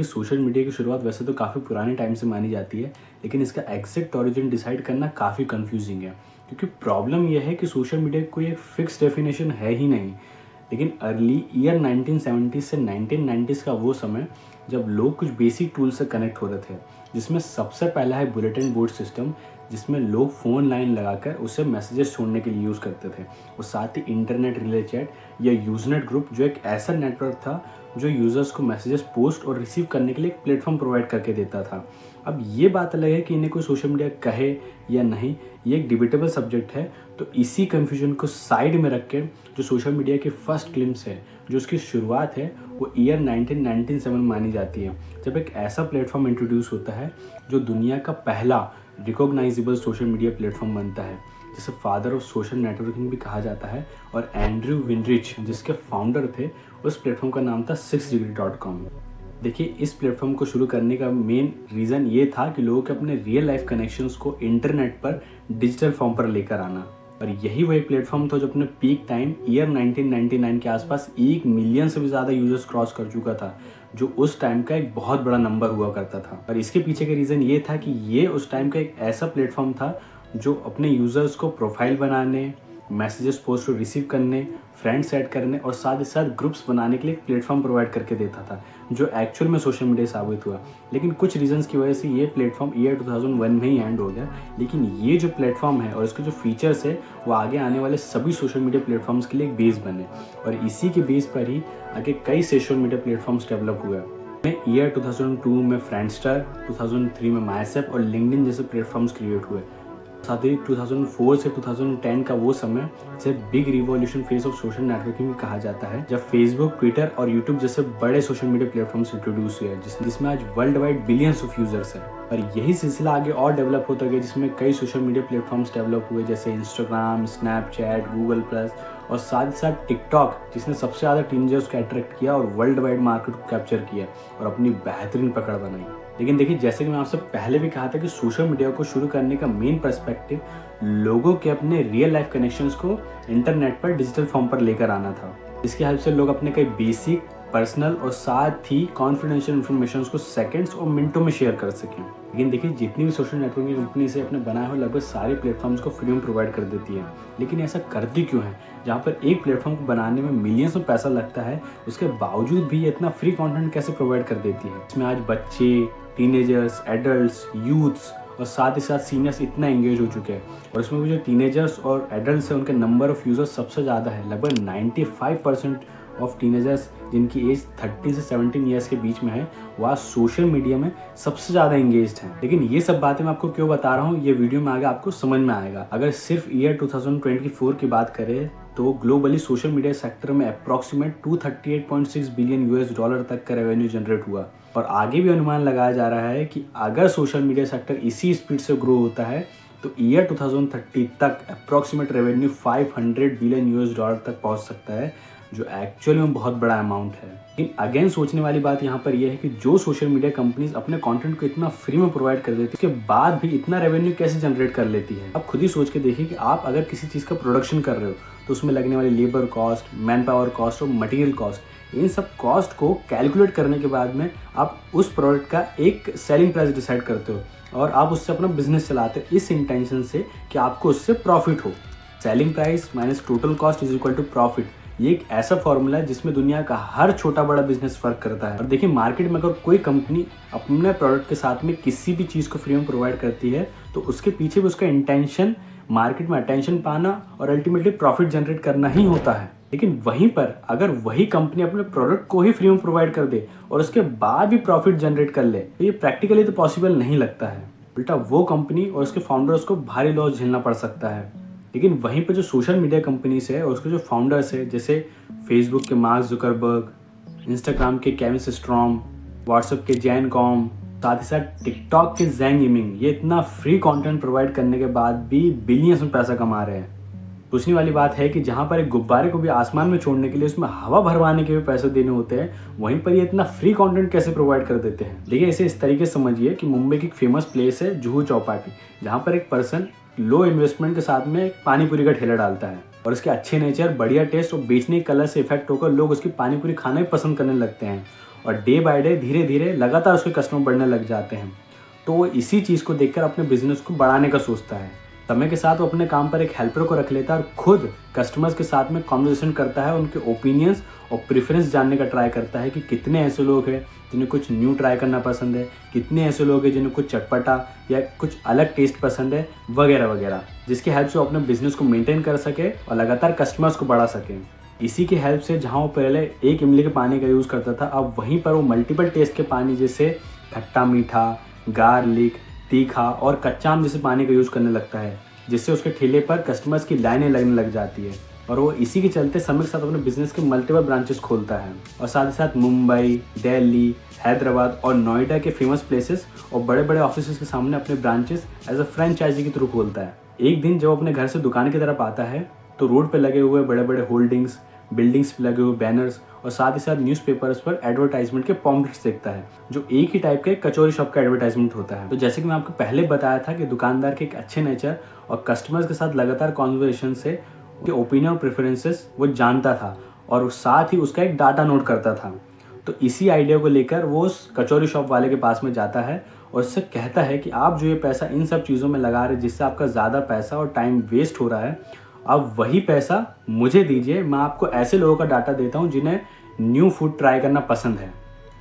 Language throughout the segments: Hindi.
देखिए सोशल मीडिया की शुरुआत वैसे तो काफ़ी पुराने टाइम से मानी जाती है, लेकिन इसका एग्जैक्ट ओरिजिन डिसाइड करना काफ़ी कंफ्यूजिंग है। क्योंकि प्रॉब्लम यह है कि सोशल मीडिया की कोई एक फिक्स डेफिनेशन है ही नहीं। लेकिन अर्ली ईयर 1970 से 1990s का वो समय जब लोग कुछ बेसिक टूल से कनेक्ट हो रहे थे, जिसमें सबसे पहला है बुलेटिन बोर्ड सिस्टम, जिसमें लोग फ़ोन लाइन लगाकर उसे मैसेजेस छोड़ने के लिए यूज़ करते थे। और साथ ही इंटरनेट रिले चैट या यूजनेट ग्रुप, जो एक ऐसा नेटवर्क था जो यूज़र्स को मैसेजेस पोस्ट और रिसीव करने के लिए एक प्लेटफॉर्म प्रोवाइड करके देता था। अब ये बात अलग है कि इन्हें कोई सोशल मीडिया कहे या नहीं, ये एक डिबेटेबल सब्जेक्ट है। तो इसी कन्फ्यूजन को साइड में रख के जो सोशल मीडिया की फर्स्ट ग्लिम्स है, जो उसकी शुरुआत है, वो ईयर 1997 मानी जाती है, जब एक ऐसा प्लेटफॉर्म इंट्रोड्यूस होता है जो दुनिया का पहला रिकॉग्नाइजेबल सोशल मीडिया प्लेटफॉर्म बनता है, जिसे फादर ऑफ सोशल नेटवर्किंग भी कहा जाता है। और एंड्रयू विनरिच, जिसके फाउंडर थे, उस प्लेटफॉर्म का नाम था 6degree.com। देखिए, इस प्लेटफॉर्म को शुरू करने का मेन रीज़न ये था कि लोगों के अपने रियल लाइफ कनेक्शंस को इंटरनेट पर डिजिटल फॉर्म पर लेकर आना। और यही वही प्लेटफॉर्म था जो अपने पीक टाइम ईयर 1999 के आसपास 1 मिलियन से भी ज़्यादा यूजर्स क्रॉस कर चुका था, जो उस टाइम का एक बहुत बड़ा नंबर हुआ करता था। और इसके पीछे का रीज़न ये था कि ये उस टाइम का एक ऐसा प्लेटफॉर्म था जो अपने यूज़र्स को प्रोफाइल बनाने, मैसेजेस पोस्ट और रिसीव करने, फ्रेंड्स ऐड करने और साथ ही साथ ग्रुप्स बनाने के लिए एक प्लेटफॉर्म प्रोवाइड करके देता था, जो एक्चुअल में सोशल मीडिया साबित हुआ। लेकिन कुछ रीजंस की वजह से ये प्लेटफॉर्म ईयर 2001 में ही एंड हो गया। लेकिन ये जो प्लेटफॉर्म है और इसके जो फीचर्स है, वो आगे आने वाले सभी सोशल मीडिया प्लेटफॉर्म्स के लिए एक बेस बने, और इसी के बेस पर ही आगे कई सोशल मीडिया प्लेटफॉर्म्स डेवलप हुए। ईयर 2002 में फ्रेंडस्टर, 2003 में मायसेप और लिंक्डइन जैसे प्लेटफॉर्म्स क्रिएट हुए। साथ ही 2004 से 2010 का वो समय जब big revolution phase of social networking भी कहा जाता है, जब फेसबुक, ट्विटर और यूट्यूब जैसे बड़े सोशल मीडिया प्लेटफॉर्म्स इंट्रोड्यूस हुए, जिसमें आज world wide billions of users हैं। और यही सिलसिला आगे और डेवलप होता गया, जिसमें कई सोशल मीडिया प्लेटफॉर्म्स डेवलप हुए, जैसे इंस्टाग्राम, स्नैपचैट, गूगल प्लस और साथ ही साथ टिकटॉक, जिसने सबसे ज़्यादा टीनेजर्स को अट्रैक्ट किया और वर्ल्ड वाइड मार्केट को कैप्चर किया और अपनी बेहतरीन पकड़ बनाई। लेकिन देखिए, जैसे कि मैं आपसे पहले भी कहा था कि सोशल मीडिया को शुरू करने का मेन पर्सपेक्टिव लोगों के अपने रियल लाइफ कनेक्शंस को इंटरनेट पर डिजिटल फॉर्म पर लेकर आना था। इसकी हेल्प से लोग अपने कई बेसिक, पर्सनल और साथ ही कॉन्फिडेंशियल इन्फॉर्मेशन को सेकंड्स और मिनटों में शेयर कर सकें। लेकिन देखिए, जितनी भी सोशल नेटवर्किंग कंपनी से अपने बनाए हुए लगभग सारे प्लेटफॉर्म्स को फ्री में प्रोवाइड कर देती है। लेकिन ऐसा करती क्यों है? जहाँ पर एक प्लेटफॉर्म को बनाने में मिलियंस में पैसा लगता है, उसके बावजूद भी ये इतना फ्री कंटेंट कैसे प्रोवाइड कर देती है? इसमें आज बच्चे, टीनेजर्स, एडल्ट्स, यूथ्स और साथ ही साथ सीनियर्स इतना एंगेज हो चुके हैं। और इसमें भी जो टीनेजर्स और एडल्ट्स हैं, उनके नंबर ऑफ यूजर्स सबसे ज़्यादा है। लगभग 95% ऑफ टीनेजर्स जिनकी एज 30 से 17 ईयर्स के बीच में है, वो आज सोशल मीडिया में सबसे ज़्यादा एंगेज्ड हैं। लेकिन ये सब बातें मैं आपको क्यों बता रहा हूँ, ये वीडियो में आगे आपको समझ में आएगा। अगर सिर्फ ईयर 2024 की बात करें तो ग्लोबली सोशल मीडिया सेक्टर में अप्रॉक्सीमेट 238.6 बिलियन US$ तक का रेवेन्यू जनरेट हुआ। और आगे भी अनुमान लगाया जा रहा है कि अगर सोशल मीडिया सेक्टर इसी स्पीड से ग्रो होता है तो ईयर 2030 तक अप्रॉक्सीमेट रेवेन्यू 500 बिलियन US$ तक पहुंच सकता है, जो एक्चुअली में बहुत बड़ा अमाउंट है। लेकिन अगेन सोचने वाली बात यहाँ पर यह है कि जो सोशल मीडिया कंपनीज अपने कंटेंट को इतना फ्री में प्रोवाइड कर देती है, उसके बाद भी इतना रेवेन्यू कैसे जनरेट कर लेती है। आप खुद ही सोच के देखिए कि आप अगर किसी चीज़ का प्रोडक्शन कर रहे हो तो उसमें लगने वाली labour cost, man power cost और मटेरियल कॉस्ट, इन सब कॉस्ट को कैलकुलेट करने के बाद में आप उस प्रोडक्ट का एक सेलिंग प्राइस डिसाइड करते हो और आप उससे अपना बिजनेस चलाते हो इस इंटेंशन से कि आपको उससे प्रॉफिट हो। Selling price minus total cost is equal to profit. ये एक ऐसा फॉर्मूला है जिसमें दुनिया का हर छोटा बड़ा बिजनेस वर्क करता है। और देखिए, मार्केट में अगर कोई कंपनी अपने प्रोडक्ट के साथ में किसी भी चीज़ को फ्री में प्रोवाइड करती है तो उसके पीछे भी उसका इंटेंशन मार्केट में अटेंशन पाना और अल्टीमेटली प्रॉफिट जनरेट करना ही होता है। लेकिन वहीं पर अगर वही कंपनी अपने प्रोडक्ट को ही फ्री में प्रोवाइड कर दे और उसके बाद भी प्रॉफिट जनरेट कर ले, तो ये प्रैक्टिकली तो पॉसिबल नहीं लगता है। उल्टा वो कंपनी और उसके फाउंडर्स को भारी लॉस झेलना पड़ सकता है। लेकिन वहीं पर जो सोशल मीडिया कंपनीज है और उसके जो फाउंडर्स है, जैसे फेसबुक के मार्क जुकरबर्ग, इंस्टाग्राम के केविन सिस्ट्रॉम, व्हाट्सएप के जैन कॉम, साथ ही साथ टिकटॉक के जैंग इमिंग, ये इतना फ्री कंटेंट प्रोवाइड करने के बाद भी बिलियंस में पैसा कमा रहे हैं। सोचने वाली बात है कि जहाँ पर एक गुब्बारे को भी आसमान में छोड़ने के लिए उसमें हवा भरवाने के भी पैसे देने होते हैं, वहीं पर ये इतना फ्री कंटेंट कैसे प्रोवाइड कर देते हैं। देखिए, इसे इस तरीके से समझिए कि मुंबई की एक फेमस प्लेस है जुहू चौपाटी, जहाँ पर एक पर्सन लो इन्वेस्टमेंट के साथ में एक पानी पूरी का ठेला डालता है और उसके अच्छे नेचर, बढ़िया टेस्ट और बेचने की कलर से इफेक्ट होकर लोग उसकी पानी पूरी खाना ही पसंद करने लगते हैं। और डे बाय डे धीरे धीरे लगातार उसके कस्टमर बढ़ने लग जाते हैं। तो वो इसी चीज़ को देखकर अपने बिजनेस को बढ़ाने का सोचता है। समय के साथ वो अपने काम पर एक हेल्पर को रख लेता है और खुद कस्टमर्स के साथ में कॉन्वर्सेशन करता है, उनके ओपिनियंस और प्रेफरेंस जानने का ट्राई करता है कि कितने ऐसे लोग हैं जिन्हें कुछ न्यू ट्राई करना पसंद है, कितने ऐसे लोग हैं जिन्हें कुछ चटपटा या कुछ अलग टेस्ट पसंद है, वगैरह वगैरह, जिसकी हेल्प से वो अपने बिजनेस को मेंटेन कर सके और लगातार कस्टमर्स को बढ़ा सके। इसी की हेल्प से जहाँ वो पहले एक इमली के पानी का यूज़ करता था, अब वहीं पर वो मल्टीपल टेस्ट के पानी जैसे खट्टा मीठा, गार्लिक, तीखा और कच्चा आम जैसे पानी का यूज़ करने लगता है, जिससे उसके ठेले पर कस्टमर्स की लाइनें लगने लग जाती है। और वो इसी के चलते समय के साथ अपने बिजनेस के मल्टीपल ब्रांचेस खोलता है और साथ ही साथ मुंबई, दिल्ली, हैदराबाद और नोएडा के फेमस प्लेसेस और बड़े बड़े ऑफिसेस के सामने अपने ब्रांचेस एज अ फ्रेंचाइजी के थ्रू खोलता है। एक दिन जब अपने घर से दुकान की तरफ आता है तो रोड पे लगे हुए बड़े बड़े होल्डिंग्स, बिल्डिंग्स पे लगे हुए बैनर्स और साथ ही साथ न्यूज़पेपर्स पर एडवर्टाइजमेंट के पॉम्पलेट्स देखता है, जो एक ही टाइप के कचौरी शॉप का एडवर्टाइजमेंट होता है। तो जैसे कि मैं आपको पहले बताया था कि दुकानदार के एक अच्छे नेचर और कस्टमर्स के साथ लगातार कॉन्वर्सेशन से उनके ओपिनियन और प्रेफरेंसेस वो जानता था और साथ ही उसका एक डाटा नोट करता था। तो इसी आइडिया को लेकर वो उस कचौरी शॉप वाले के पास में जाता है और उससे कहता है कि आप जो ये पैसा इन सब चीज़ों में लगा रहे हैं जिससे आपका ज़्यादा पैसा और टाइम वेस्ट हो रहा है, आप वही पैसा मुझे दीजिए। मैं आपको ऐसे लोगों का डाटा देता हूँ जिन्हें न्यू फूड ट्राई करना पसंद है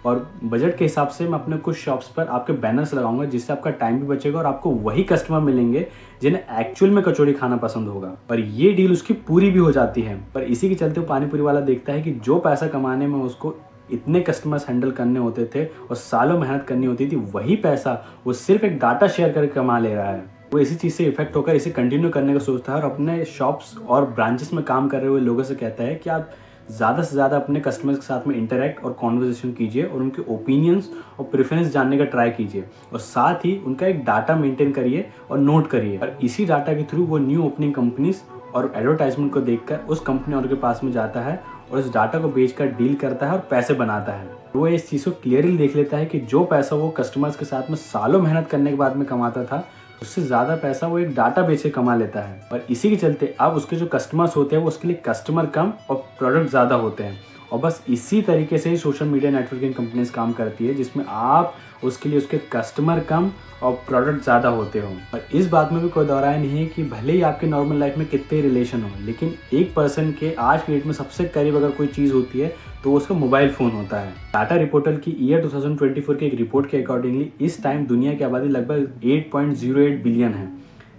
और बजट के हिसाब से मैं अपने कुछ शॉप्स पर आपके बैनर्स लगाऊंगा जिससे आपका टाइम भी बचेगा और आपको वही कस्टमर मिलेंगे जिन्हें एक्चुअल में कचौड़ी खाना पसंद होगा। और ये डील उसकी पूरी भी हो जाती है। पर इसी के चलते वो पानीपुरी वाला देखता है कि जो पैसा कमाने में उसको इतने कस्टमर्स हैंडल करने होते थे और सालों मेहनत करनी होती थी, वही पैसा वो सिर्फ एक डाटा शेयर करके कमा ले रहा है। वो इसी चीज़ से इफेक्ट होकर इसे कंटिन्यू करने का सोचता है और अपने शॉप्स और ब्रांचेस में काम कर रहे हुए लोगों से कहता है कि आप ज़्यादा से ज़्यादा अपने कस्टमर्स के साथ में इंटरेक्ट और कॉन्वर्सेशन कीजिए और उनके ओपिनियंस और प्रेफरेंस जानने का ट्राई कीजिए और साथ ही उनका एक डाटा मेंटेन करिए और नोट करिए। और इसी डाटा के थ्रू वो न्यू ओपनिंग कंपनीज और एडवर्टाइजमेंट को देखकर उस कंपनी और के पास में जाता है और इस डाटा को बेचकर डील करता है और पैसे बनाता है। वो इस चीज़ को क्लियरली देख लेता है कि जो पैसा वो कस्टमर्स के साथ में सालों मेहनत करने के बाद में कमाता था, उससे ज़्यादा पैसा वो एक डाटा बेच के कमा लेता है। और इसी के चलते अब उसके जो कस्टमर्स होते हैं वो उसके लिए कस्टमर कम और प्रोडक्ट ज़्यादा होते हैं। और बस इसी तरीके से ही सोशल मीडिया नेटवर्किंग कंपनीज काम करती है, जिसमें आप उसके लिए उसके कस्टमर कम और प्रोडक्ट ज़्यादा होते हो। और इस बात में भी कोई दौराय नहीं है कि भले ही आपके नॉर्मल लाइफ में कितने रिलेशन हो, लेकिन एक पर्सन के आज के डेट में सबसे करीब अगर कोई चीज़ होती है तो वो उसका मोबाइल फ़ोन होता है। टाटा रिपोर्टर की ईयर 2024 की एक रिपोर्ट के अकॉर्डिंगली इस टाइम दुनिया की आबादी लगभग 8.08 बिलियन है।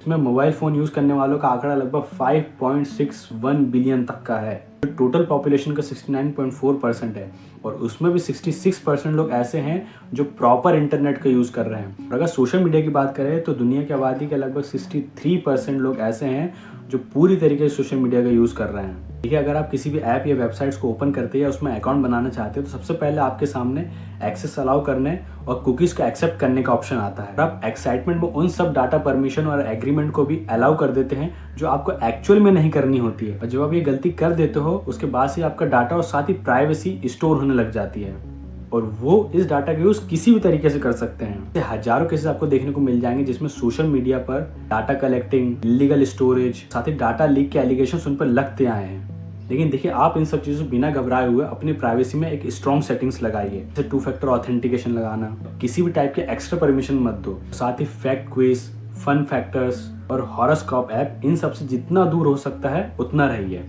इसमें मोबाइल फ़ोन यूज़ करने वालों का आंकड़ा लगभग 5.61 बिलियन तक का है। टोटल पॉपुलेशन का 69.4% है और उसमें भी 66% लोग ऐसे हैं जो प्रॉपर इंटरनेट का यूज़ कर रहे हैं। और अगर सोशल मीडिया की बात करें तो दुनिया की आबादी के लगभग 63% लोग ऐसे हैं जो पूरी तरीके से सोशल मीडिया का यूज़ कर रहे हैं। देखिए, अगर आप किसी भी ऐप या वेबसाइट्स को ओपन करते हैं या उसमें अकाउंट बनाना चाहते हो तो सबसे पहले आपके सामने एक्सेस अलाउ करने और कुकीज़ को एक्सेप्ट करने का ऑप्शन आता है। आप एक्साइटमेंट में उन सब डाटा परमिशन और एग्रीमेंट को भी अलाउ कर देते हैं जो आपको एक्चुअल में नहीं करनी होती है। और जब आप ये गलती कर देते हो उसके बाद से आपका डाटा और साथ ही प्राइवेसी स्टोर होने लग जाती है और वो इस डाटा का यूज़ किसी भी तरीके से कर सकते हैं। हजारों केसेस आपको देखने को मिल जाएंगे जिसमें सोशल मीडिया पर डाटा कलेक्टिंग, इलीगल स्टोरेज, साथ ही डाटा लीक के एलिगेशंस उन पर लगते आए हैं। लेकिन देखिए, आप इन सब चीज़ों बिना घबराए हुए अपनी प्राइवेसी में एक स्ट्रॉन्ग सेटिंग्स लगाइए, जैसे 2 फैक्टर ऑथेंटिकेशन लगाना, किसी भी टाइप के एक्स्ट्रा परमिशन मत दो। साथ ही फैक्ट क्विज, फन फैक्टर्स और हॉरोस्कोप ऐप, इन सब से जितना दूर हो सकता है उतना रहिए।